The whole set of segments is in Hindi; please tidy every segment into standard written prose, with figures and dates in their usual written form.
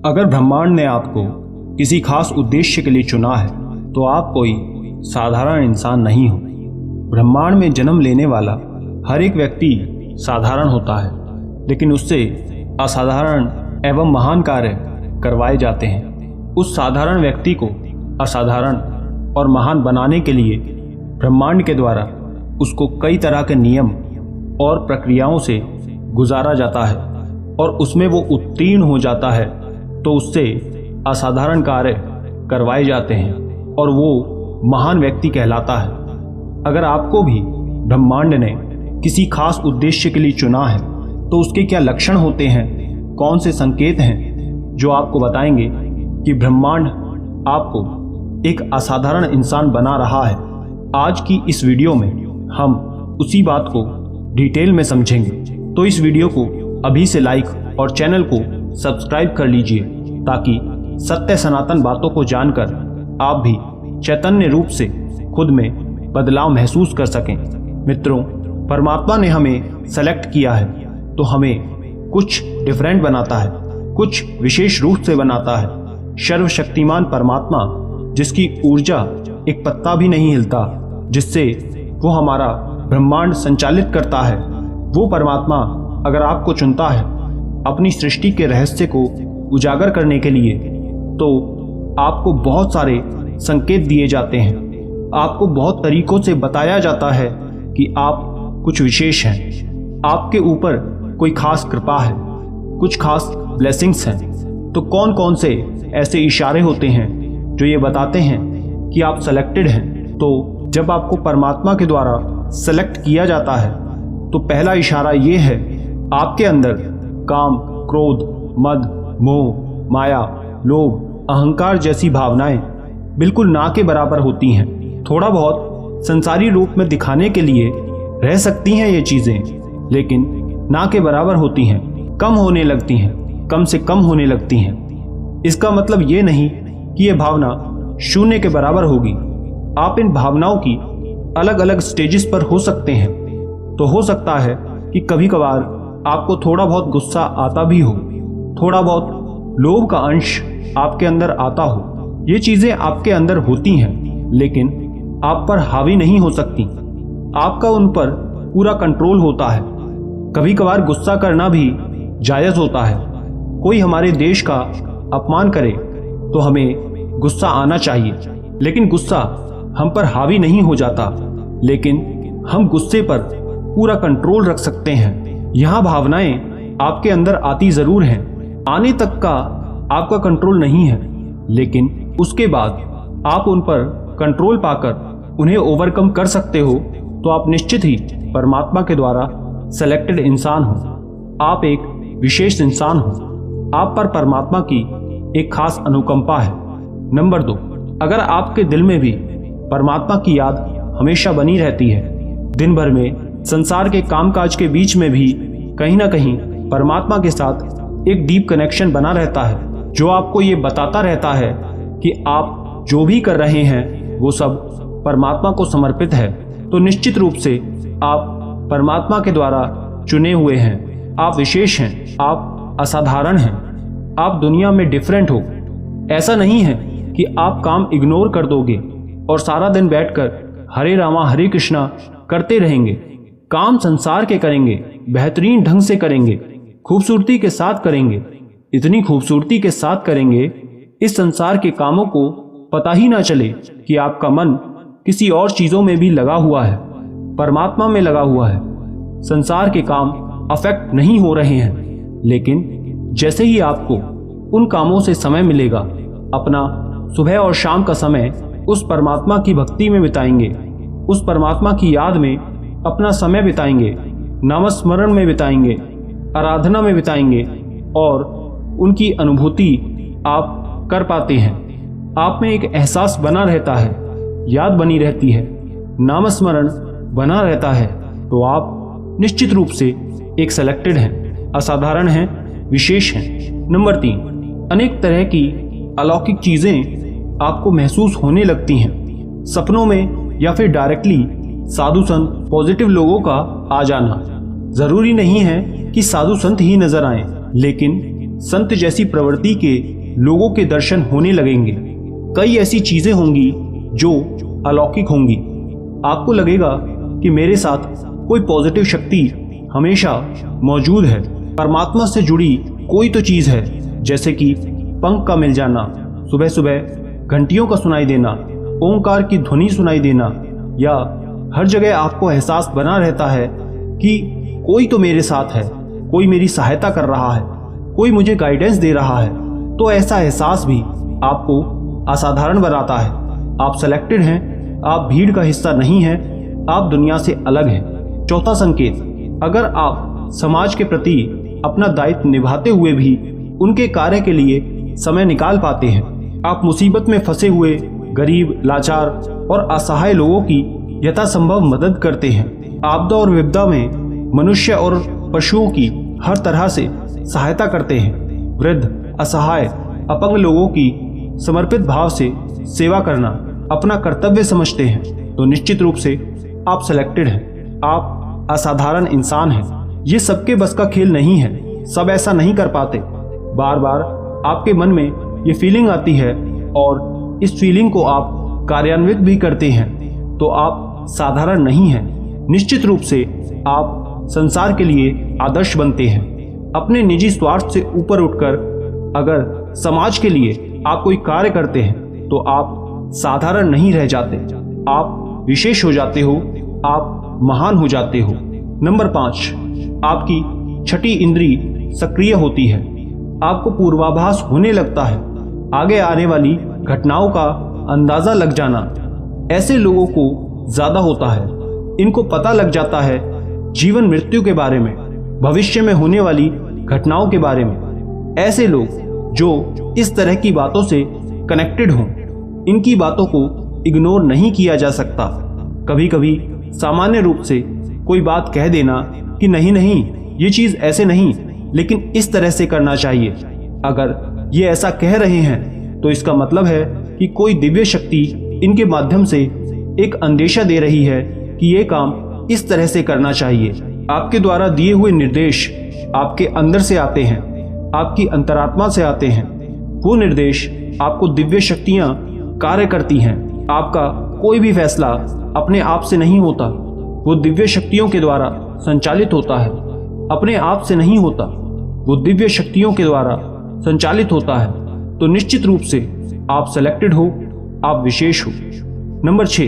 अगर ब्रह्मांड ने आपको किसी खास उद्देश्य के लिए चुना है तो आप कोई साधारण इंसान नहीं हो। ब्रह्मांड में जन्म लेने वाला हर एक व्यक्ति साधारण होता है, लेकिन उससे असाधारण एवं महान कार्य करवाए जाते हैं। उस साधारण व्यक्ति को असाधारण और महान बनाने के लिए ब्रह्मांड के द्वारा उसको कई तरह के नियम और प्रक्रियाओं से गुजारा जाता है, और उसमें वो उत्तीर्ण हो जाता है तो उससे असाधारण कार्य करवाए जाते हैं और वो महान व्यक्ति कहलाता है। अगर आपको भी ब्रह्मांड ने किसी खास उद्देश्य के लिए चुना है तो उसके क्या लक्षण होते हैं, कौन से संकेत हैं जो आपको बताएंगे कि ब्रह्मांड आपको एक असाधारण इंसान बना रहा है। आज की इस वीडियो में हम उसी बात को डिटेल में समझेंगे, तो इस वीडियो को अभी से लाइक और चैनल को सब्सक्राइब कर लीजिए ताकि सत्य सनातन बातों को जानकर आप भी चैतन्य रूप से खुद में बदलाव महसूस कर सकें। मित्रों, परमात्मा ने हमें सेलेक्ट किया है तो हमें कुछ डिफरेंट बनाता है, कुछ विशेष रूप से बनाता है। सर्वशक्तिमान परमात्मा जिसकी ऊर्जा एक पत्ता भी नहीं हिलता, जिससे वो हमारा ब्रह्मांड संचालित करता है, वो परमात्मा अगर आपको चुनता है अपनी सृष्टि के रहस्य को उजागर करने के लिए, तो आपको बहुत सारे संकेत दिए जाते हैं। आपको बहुत तरीकों से बताया जाता है कि आप कुछ विशेष हैं, आपके ऊपर कोई खास कृपा है, कुछ खास ब्लेसिंग्स हैं। तो कौन कौन से ऐसे इशारे होते हैं जो ये बताते हैं कि आप सेलेक्टेड हैं? तो जब आपको परमात्मा के द्वारा सेलेक्ट किया जाता है तो पहला इशारा ये है, आपके अंदर काम, क्रोध, मद, मोह, माया, लोभ, अहंकार जैसी भावनाएं बिल्कुल ना के बराबर होती हैं। थोड़ा बहुत संसारी रूप में दिखाने के लिए रह सकती हैं ये चीजें, लेकिन ना के बराबर होती हैं, कम होने लगती हैं, कम से कम होने लगती हैं। इसका मतलब ये नहीं कि ये भावना शून्य के बराबर होगी। आप इन भावनाओं की अलग अलग स्टेजेस पर हो सकते हैं। तो हो सकता है कि कभी कभार आपको थोड़ा बहुत गुस्सा आता भी हो, थोड़ा बहुत लोभ का अंश आपके अंदर आता हो। ये चीजें आपके अंदर होती हैं, लेकिन आप पर हावी नहीं हो सकती। आपका उन पर पूरा कंट्रोल होता है। कभी कभार गुस्सा करना भी जायज होता है। कोई हमारे देश का अपमान करे तो हमें गुस्सा आना चाहिए, लेकिन गुस्सा हम पर हावी नहीं हो जाता। लेकिन हम गुस्से पर पूरा कंट्रोल रख सकते हैं। यहाँ भावनाएं आपके अंदर आती जरूर हैं, आने तक का आपका कंट्रोल नहीं है, लेकिन उसके बाद आप उन पर कंट्रोल पाकर उन्हें ओवरकम कर सकते हो, तो आप निश्चित ही परमात्मा के द्वारा सेलेक्टेड इंसान हो। आप एक विशेष इंसान हो। आप पर परमात्मा की एक खास अनुकंपा है। नंबर 2, अगर आपके दिल में भी परमात्मा की याद हमेशा बनी रहती है, दिन भर में संसार के कामकाज के बीच में भी कहीं ना कहीं परमात्मा के साथ एक डीप कनेक्शन बना रहता है, जो आपको ये बताता रहता है कि आप जो भी कर रहे हैं वो सब परमात्मा को समर्पित है, तो निश्चित रूप से आप परमात्मा के द्वारा चुने हुए हैं। आप विशेष हैं, आप असाधारण हैं, आप दुनिया में डिफरेंट हो। ऐसा नहीं है कि आप काम इग्नोर कर दोगे और सारा दिन बैठकर हरे रामा हरे कृष्णा करते रहेंगे। काम संसार के करेंगे, बेहतरीन ढंग से करेंगे, खूबसूरती के साथ करेंगे, इतनी खूबसूरती के साथ करेंगे इस संसार के कामों को पता ही ना चले कि आपका मन किसी और चीजों में भी लगा हुआ है, परमात्मा में लगा हुआ है। संसार के काम अफेक्ट नहीं हो रहे हैं, लेकिन जैसे ही आपको उन कामों से समय मिलेगा, अपना सुबह और शाम का समय उस परमात्मा की भक्ति में बिताएंगे, उस परमात्मा की याद में अपना समय बिताएंगे, नामस्मरण में बिताएंगे, आराधना में बिताएंगे, और उनकी अनुभूति आप कर पाते हैं। आप में एक एहसास बना रहता है, याद बनी रहती है, नामस्मरण बना रहता है, तो आप निश्चित रूप से एक सेलेक्टेड हैं, असाधारण हैं, विशेष हैं। नंबर 3, अनेक तरह की अलौकिक चीजें आपको महसूस होने लगती हैं, सपनों में या फिर डायरेक्टली साधु संत, पॉजिटिव लोगों का आ जाना। जरूरी नहीं है कि साधु संत ही नजर आए, लेकिन संत जैसी प्रवृत्ति के लोगों के दर्शन होने लगेंगे। कई ऐसी चीजें होंगी जो अलौकिक होंगी। आपको लगेगा कि मेरे साथ कोई पॉजिटिव शक्ति हमेशा मौजूद है। परमात्मा से जुड़ी कोई तो चीज है, जैसे कि पंख का मिल जाना, सुबह सुबह घंटियों का सुनाई देना, ओंकार की ध्वनि सुनाई देना, या हर जगह आपको एहसास बना रहता है कि कोई तो मेरे साथ है, कोई मेरी सहायता कर रहा है, कोई मुझे गाइडेंस दे रहा है। तो ऐसा एहसास भी आपको असाधारण बनाता है। आप सेलेक्टेड हैं, आप भीड़ का हिस्सा नहीं हैं, आप दुनिया से अलग हैं। चौथा संकेत, अगर आप समाज के प्रति अपना दायित्व निभाते हुए भी उनके कार्य के लिए समय निकाल पाते हैं, आप मुसीबत में फंसे हुए गरीब, लाचार और असहाय लोगों की यथासंभव मदद करते हैं। आपदा और विपदा में मनुष्य और पशुओं की हर तरह से सहायता करते हैं। वृद्ध, असहाय, अपंग लोगों की समर्पित भाव से सेवा करना अपना कर्तव्य समझते हैं, तो निश्चित रूप से आप सिलेक्टेड हैं। आप असाधारण इंसान हैं। ये सबके बस का खेल नहीं है, सब ऐसा नहीं कर पाते। बार बार आपके मन में ये फीलिंग आती है और इस फीलिंग को आप कार्यान्वित भी करते हैं, तो आप साधारण नहीं हैं। निश्चित रूप से आप संसार के लिए आदर्श बनते हैं। अपने निजी स्वार्थ से ऊपर उठकर अगर समाज के लिए आप कोई कार्य करते हैं तो आप साधारण नहीं रह जाते, आप विशेष हो जाते हो, आप महान हो जाते हो। नंबर 5, आपकी छठी इंद्री सक्रिय होती है। आपको पूर्वाभास होने लगता है, आगे आने वाली घटनाओं का अंदाजा लग जाना ऐसे लोगों को ज्यादा होता है। इनको पता लग जाता है जीवन मृत्यु के बारे में, भविष्य में होने वाली घटनाओं के बारे में। ऐसे लोग जो इस तरह की बातों से कनेक्टेड हों, इनकी बातों को इग्नोर नहीं किया जा सकता। कभी कभी सामान्य रूप से कोई बात कह देना कि नहीं नहीं ये चीज ऐसे नहीं, लेकिन इस तरह से करना चाहिए। अगर ये ऐसा कह रहे हैं तो इसका मतलब है कि कोई दिव्य शक्ति इनके माध्यम से एक अंदेशा दे रही है कि ये काम इस तरह से करना चाहिए। आपके द्वारा दिए हुए निर्देश आपके अंदर से आते हैं, आपकी अंतरात्मा से आते हैं। वो निर्देश आपको दिव्य शक्तियां कार्य करती हैं। आपका कोई भी फैसला अपने आप से नहीं होता, वो दिव्य शक्तियों के द्वारा संचालित होता है। अपने आप से नहीं होता, वो दिव्य शक्तियों के द्वारा संचालित होता है। तो निश्चित रूप से आप सेलेक्टेड हो, आप विशेष हो। नंबर 6,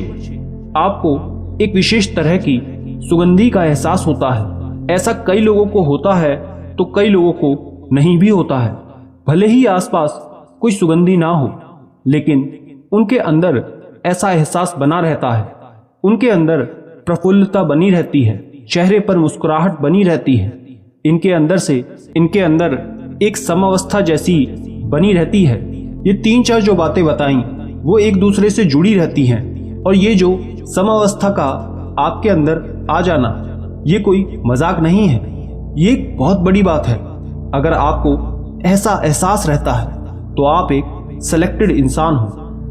आपको एक विशेष तरह की सुगंधी का एहसास होता है। ऐसा कई लोगों को होता है तो कई लोगों को नहीं भी होता है। भले ही आसपास कोई सुगंधी ना हो, लेकिन उनके अंदर ऐसा एहसास बना रहता है। उनके अंदर प्रफुल्लता बनी रहती है, चेहरे पर मुस्कुराहट बनी रहती है। इनके अंदर एक समावस्था जैसी बनी रहती है। ये 3-4 जो बातें बताई वो एक दूसरे से जुड़ी रहती हैं, और ये जो समावस्था का आपके अंदर आ जाना ये कोई मजाक नहीं है, ये एक बहुत बड़ी बात है। अगर आपको ऐसा एहसास रहता है तो आप एक सेलेक्टेड इंसान हो,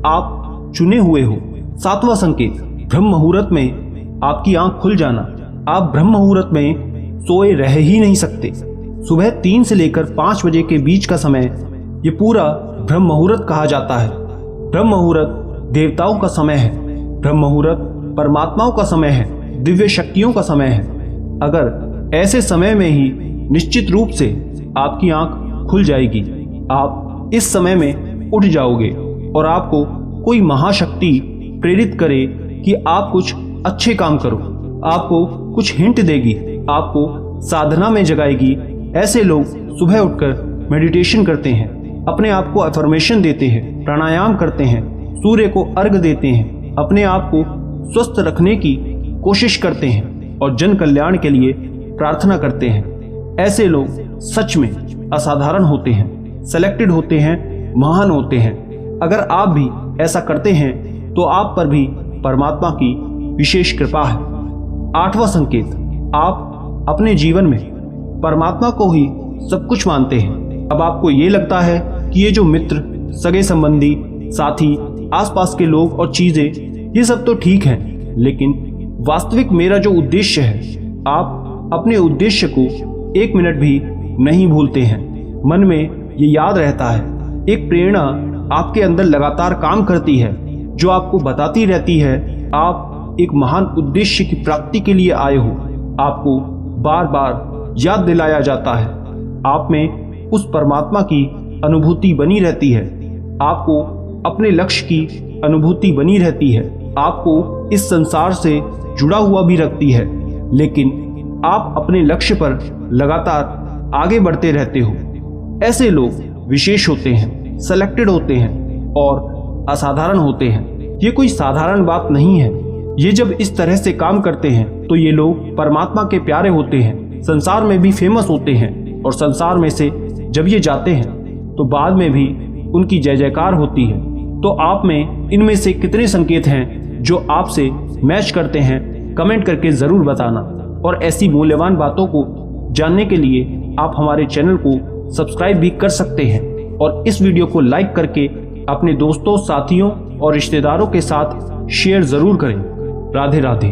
आप चुने हुए हो। 7वां संकेत, ब्रह्म मुहूर्त में आपकी आंख खुल जाना। आप ब्रह्म मुहूर्त में सोए रह ही नहीं सकते। सुबह 3 से लेकर 5 बजे के बीच का समय ये पूरा ब्रह्म मुहूर्त कहा जाता है। ब्रह्म मुहूर्त देवताओं का समय है, ब्रह्म मुहूर्त परमात्माओं का समय है, दिव्य शक्तियों का समय है। अगर ऐसे समय में ही निश्चित रूप से आपकी आंख खुल जाएगी, आप इस समय में उठ जाओगे और आपको कोई महाशक्ति प्रेरित करे कि आप कुछ अच्छे काम करो, आपको कुछ हिंट देगी, आपको साधना में जगाएगी। ऐसे लोग सुबह उठकर मेडिटेशन करते हैं, अपने आप को अफर्मेशन देते हैं, प्राणायाम करते हैं, सूर्य को अर्घ देते हैं, अपने आप को स्वस्थ रखने की कोशिश करते हैं और जन कल्याण के लिए प्रार्थना करते हैं। ऐसे लोग सच में असाधारण होते हैं, सेलेक्टेड होते हैं, महान होते हैं। अगर आप भी ऐसा करते हैं तो आप पर भी परमात्मा की विशेष कृपा है। 8वां संकेत, आप अपने जीवन में परमात्मा को ही सब कुछ मानते हैं। अब आपको ये लगता है कि ये जो मित्र, सगे संबंधी, साथी, आसपास के लोग और चीजें, ये सब तो ठीक हैं, लेकिन वास्तविक मेरा जो उद्देश्य है, आप अपने उद्देश्य को 1 मिनट भी नहीं भूलते हैं। मन में ये याद रहता है। एक प्रेरणा आपके अंदर लगातार काम करती है, जो आपको बताती रहती है आप एक महान उद्देश्य की प्राप्ति के लिए आए हो। आपको बार बार याद दिलाया जाता है, आप में उस परमात्मा की अनुभूति बनी रहती है, आपको अपने लक्ष्य की अनुभूति बनी रहती है, आपको इस संसार से जुड़ा हुआ भी रखती है, लेकिन आप अपने लक्ष्य पर लगातार आगे बढ़ते रहते हो। ऐसे लोग विशेष होते हैं, सेलेक्टेड होते हैं और असाधारण होते हैं। ये कोई साधारण बात नहीं है। ये जब इस तरह से काम करते हैं तो ये लोग परमात्मा के प्यारे होते हैं, संसार में भी फेमस होते हैं, और संसार में से जब ये जाते हैं तो बाद में भी उनकी जय जयकार होती है। तो आप में इनमें से कितने संकेत हैं जो आपसे मैच करते हैं, कमेंट करके ज़रूर बताना। और ऐसी मूल्यवान बातों को जानने के लिए आप हमारे चैनल को सब्सक्राइब भी कर सकते हैं, और इस वीडियो को लाइक करके अपने दोस्तों, साथियों और रिश्तेदारों के साथ शेयर ज़रूर करें। राधे राधे।